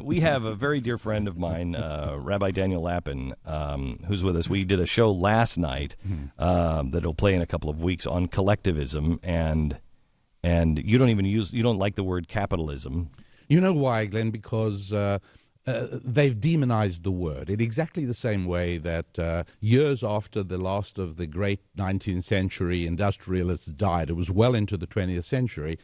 We have a very dear friend of mine, Rabbi Daniel Lapin, who's with us. We did a show last night that'll play in a couple of weeks on collectivism, and you don't like the word capitalism. You know why, Glenn? Because they've demonized the word in exactly the same way that years after the last of the great 19th century industrialists died, it was well into the 20th century,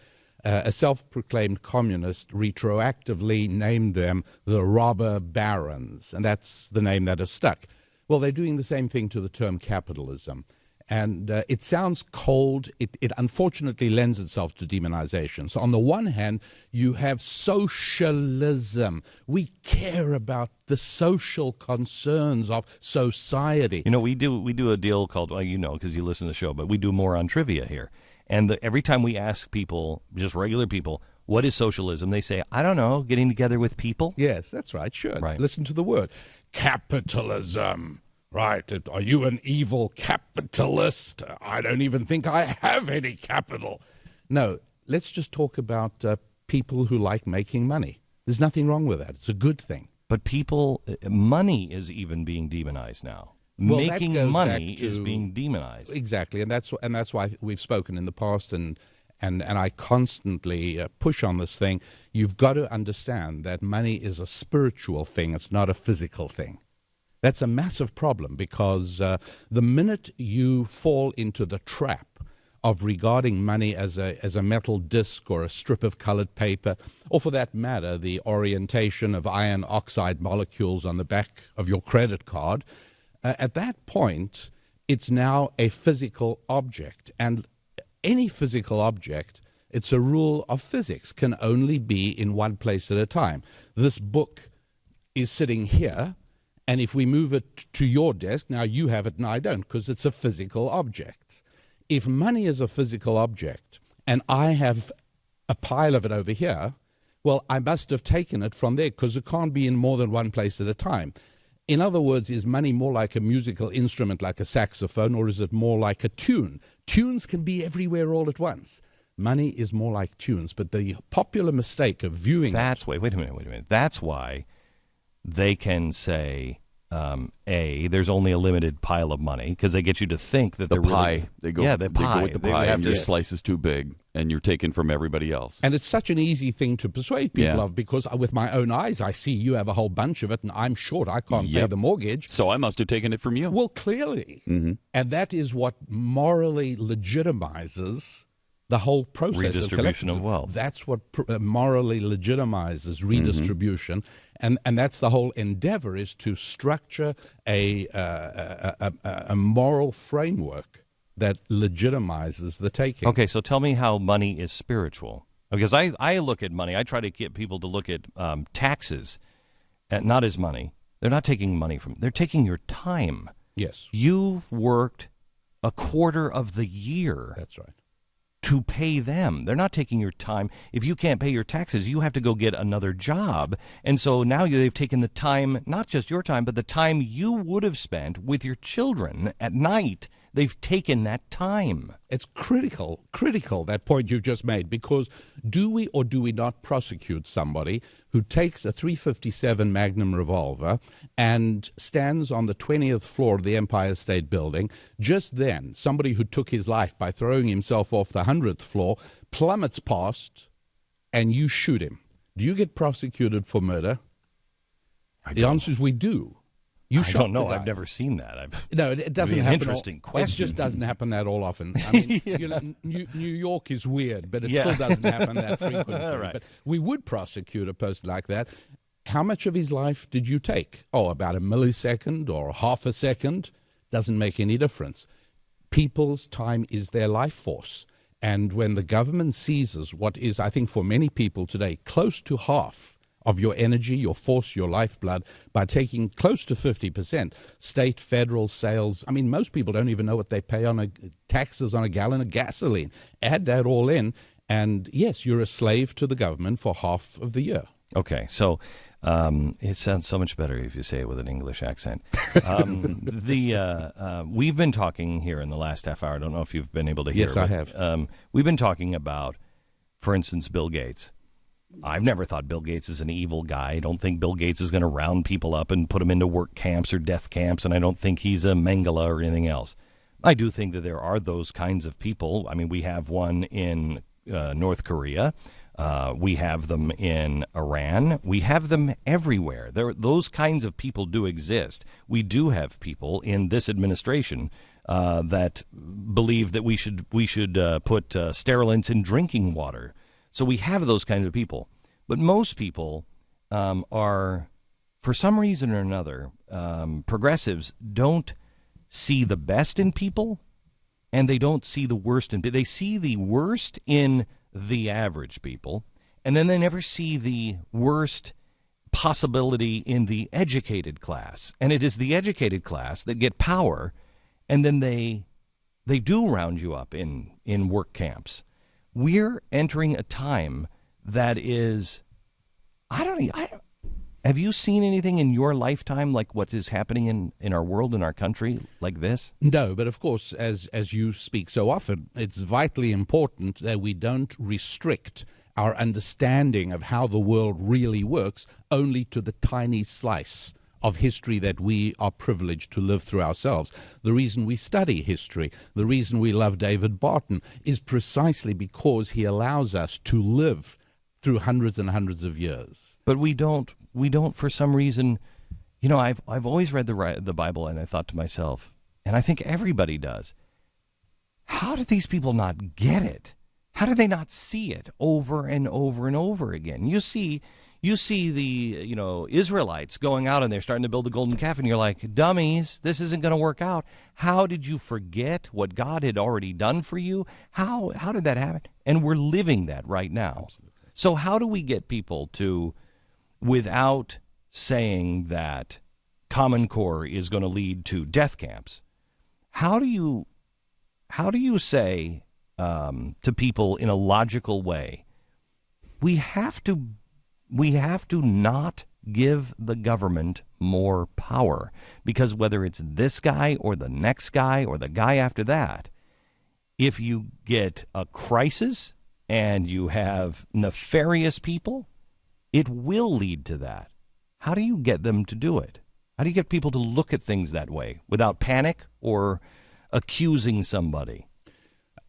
a self-proclaimed communist retroactively named them the robber barons, and that's the name that has stuck. Well, they're doing the same thing to the term capitalism. And it sounds cold. It unfortunately lends itself to demonization. So on the one hand, you have socialism. We care about the social concerns of society. You know, we do a deal called, well, you know, because you listen to the show, but we do more on trivia here. And every time we ask people, just regular people, what is socialism? They say, I don't know, getting together with people? Yes, that's right. Sure. Right. Listen to the word. Capitalism. Right. Are you an evil capitalist? I don't even think I have any capital. No, let's just talk about people who like making money. There's nothing wrong with that. It's a good thing. But money is even being demonized now. Well, making money is being demonized. Exactly, and that's why we've spoken in the past, and I constantly push on this thing. You've got to understand that money is a spiritual thing. It's not a physical thing. That's a massive problem because the minute you fall into the trap of regarding money as a metal disc or a strip of colored paper, or for that matter, the orientation of iron oxide molecules on the back of your credit card, at that point, it's now a physical object. And any physical object, it's a rule of physics, can only be in one place at a time. This book is sitting here, and if we move it to your desk, now you have it and I don't, because it's a physical object. If money is a physical object, and I have a pile of it over here, well, I must have taken it from there, because it can't be in more than one place at a time. In other words, is money more like a musical instrument like a saxophone, or is it more like a tune? Tunes can be everywhere all at once. Money is more like tunes, but the popular mistake of viewing... Wait a minute. That's why they can say, there's only a limited pile of money, because they get you to think that the pie. They go with the pie, and your yes. slice is too big, and you're taken from everybody else. And it's such an easy thing to persuade people of, because with my own eyes, I see you have a whole bunch of it, and I'm short. I can't pay the mortgage. So I must have taken it from you. Well, clearly. Mm-hmm. And that is what morally legitimizes the whole process redistribution of wealth. That's what morally legitimizes redistribution. And that's the whole endeavor, is to structure a moral framework that legitimizes the taking. Okay, so tell me how money is spiritual. Because I look at money, I try to get people to look at taxes not as money. They're not taking money they're taking your time. Yes. You've worked a quarter of the year. That's right. To pay them. They're not taking your time. If you can't pay your taxes, you have to go get another job. And so now they've taken the time, not just your time, but the time you would have spent with your children at night. They've taken that time. It's critical, that point you've just made, because do we or do we not prosecute somebody who takes a .357 Magnum revolver and stands on the 20th floor of the Empire State Building? Just then, somebody who took his life by throwing himself off the 100th floor plummets past, and you shoot him. Do you get prosecuted for murder? The answer is we do. I don't know. I've never seen that. No, it doesn't happen. Interesting question. It just doesn't happen that all often. I mean, you know, New York is weird, but it still doesn't happen that frequently. Right. But we would prosecute a person like that. How much of his life did you take? Oh, about a millisecond or half a second. Doesn't make any difference. People's time is their life force. And when the government seizes what is, I think for many people today, close to half of your energy, your force, your lifeblood, by taking close to 50%, state, federal, sales. I mean, most people don't even know what they pay on taxes on a gallon of gasoline. Add that all in, and yes, you're a slave to the government for half of the year. Okay, so it sounds so much better if you say it with an English accent. We've been talking here in the last half hour. I don't know if you've been able to hear. Yes, I have. We've been talking about, for instance, Bill Gates. I've never thought Bill Gates is an evil guy. I don't think Bill Gates is going to round people up and put them into work camps or death camps, and I don't think he's a Mengele or anything else. I do think that there are those kinds of people. I mean, we have one in North Korea. We have them in Iran. We have them everywhere. Those kinds of people do exist. We do have people in this administration that believe that we should put sterilants in drinking water. So we have those kinds of people. But most people are, for some reason or another, progressives don't see the best in people, and they don't see the worst in people. They see the worst in the average people, and then they never see the worst possibility in the educated class. And it is the educated class that get power, and then they do round you up in work camps. We're entering a time that is, have you seen anything in your lifetime like what is happening in our world, in our country, like this? No, but of course, as you speak so often, it's vitally important that we don't restrict our understanding of how the world really works only to the tiny slice of history that we are privileged to live through ourselves. The reason we study history, the reason we love David Barton, is precisely because he allows us to live through hundreds and hundreds of years. But we don't for some reason. You know, I've always read the Bible, and I thought to myself, and I think everybody does, how do these people not get it? How do they not see it over and over and over again? You see the Israelites going out and they're starting to build the golden calf, and you're like, dummies, this isn't going to work out. How did you forget what God had already done for you? How did that happen? And we're living that right now. Absolutely. So how do we get people to, without saying that Common Core is going to lead to death camps, how do you say to people in a logical way, we have to not give the government more power, because whether it's this guy or the next guy or the guy after that, if you get a crisis and you have nefarious people, it will lead to that. How do you get them to do it? How do you get people to look at things that way without panic or accusing somebody?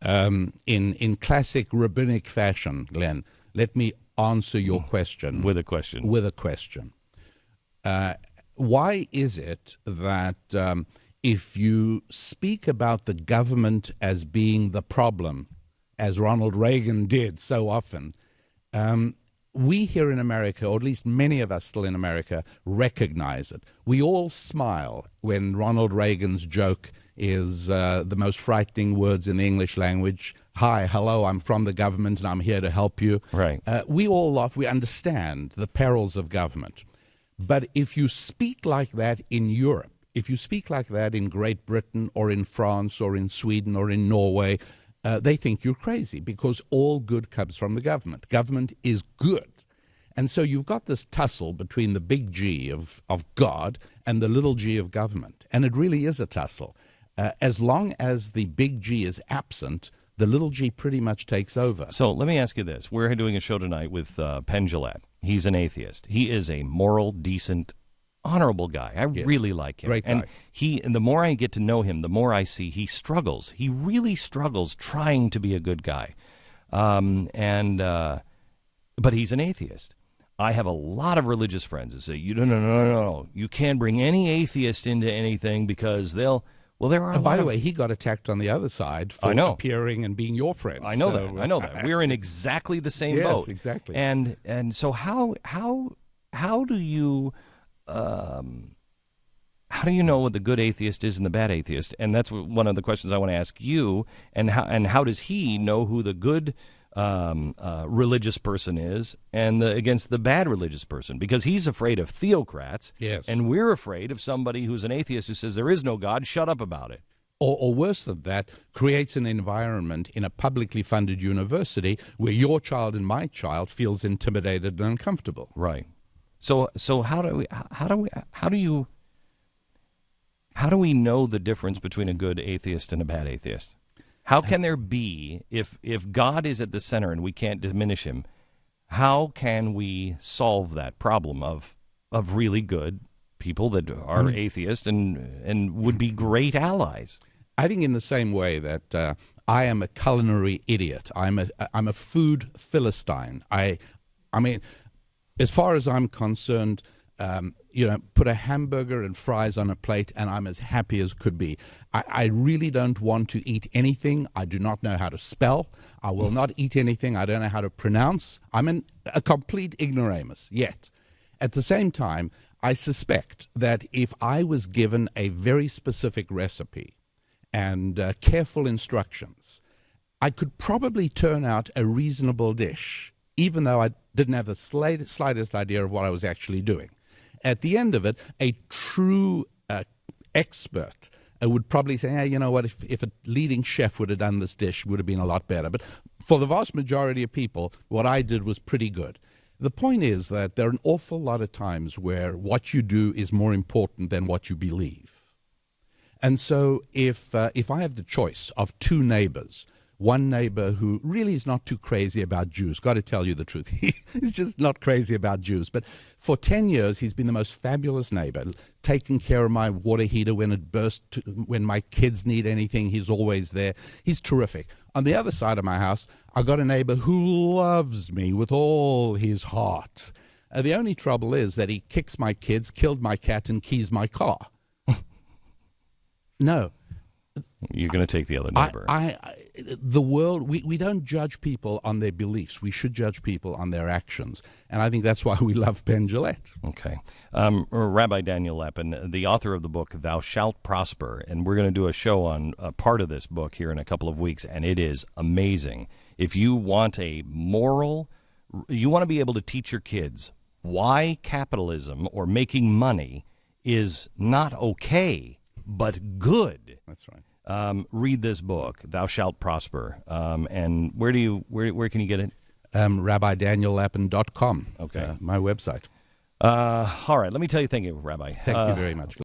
In classic rabbinic fashion, Glenn, let me answer your question. With a question. With a question. Why is it that if you speak about the government as being the problem, as Ronald Reagan did so often, we here in America, or at least many of us still in America, recognize it. We all smile when Ronald Reagan's joke is the most frightening words in the English language. Hi, hello, I'm from the government and I'm here to help you. Right. We all laugh. We understand the perils of government. But if you speak like that in Europe, if you speak like that in Great Britain or in France or in Sweden or in Norway, they think you're crazy, because all good comes from the government. Government is good. And so you've got this tussle between the big G of God and the little g of government. And it really is a tussle. As long as the big G is absent, the little g pretty much takes over. So let me ask you this. We're doing a show tonight with Penn Jillette. He's an atheist. He is a moral, decent, honorable guy. I really like him. Great guy. And the more I get to know him, the more I see he struggles. He really struggles trying to be a good guy. But he's an atheist. I have a lot of religious friends that say, no. You can't bring any atheist into anything because they'll... Well, there are. By the way, he got attacked on the other side for appearing and being your friend. I know that. I know that. We're in exactly the same boat. Yes, exactly. And so how do you know what the good atheist is and the bad atheist? And that's one of the questions I want to ask you. And how does he know who the good religious person is and against the bad religious person? Because he's afraid of theocrats. Yes. And we're afraid of somebody who's an atheist who says there is no God. Shut up about it. Or worse than that, creates an environment in a publicly funded university where your child and my child feels intimidated and uncomfortable. Right. So how do we know the difference between a good atheist and a bad atheist? How can there be, if God is at the center and we can't diminish him, How can we solve that problem of really good people that are atheists and would be great allies? I think in the same way that I am a culinary idiot. I'm a food philistine. I mean, as far as I'm concerned, put a hamburger and fries on a plate, and I'm as happy as could be. I really don't want to eat anything I do not know how to spell. I will not eat anything I don't know how to pronounce. I'm a complete ignoramus, yet. At the same time, I suspect that if I was given a very specific recipe and careful instructions, I could probably turn out a reasonable dish, even though I didn't have the slightest idea of what I was actually doing. At the end of it, a true expert would probably say, hey, you know what, if a leading chef would have done this dish, it would have been a lot better. But for the vast majority of people, what I did was pretty good. The point is that there are an awful lot of times where what you do is more important than what you believe. And so if I have the choice of two neighbors, one neighbor who really is not too crazy about Jews, got to tell you the truth, he's just not crazy about Jews, but for 10 years he's been the most fabulous neighbor, taking care of my water heater when it bursts, when my kids need anything, he's always there. He's terrific. On the other side of my house, I got a neighbor who loves me with all his heart. The only trouble is that he kicks my kids, killed my cat, and keys my car. No. You're going to take the other neighbor. The world, we don't judge people on their beliefs. We should judge people on their actions. And I think that's why we love Penn Jillette. Okay. Rabbi Daniel Lapin, the author of the book, Thou Shalt Prosper, and we're going to do a show on part of this book here in a couple of weeks, and it is amazing. If you want a moral, you want to be able to teach your kids why capitalism or making money is not okay, but good. That's right. Read this book, Thou Shalt Prosper. And where can you get it? RabbiDanielLapin.com. Okay. My website. All right. Let me tell you, thank you, Rabbi. Thank you very much.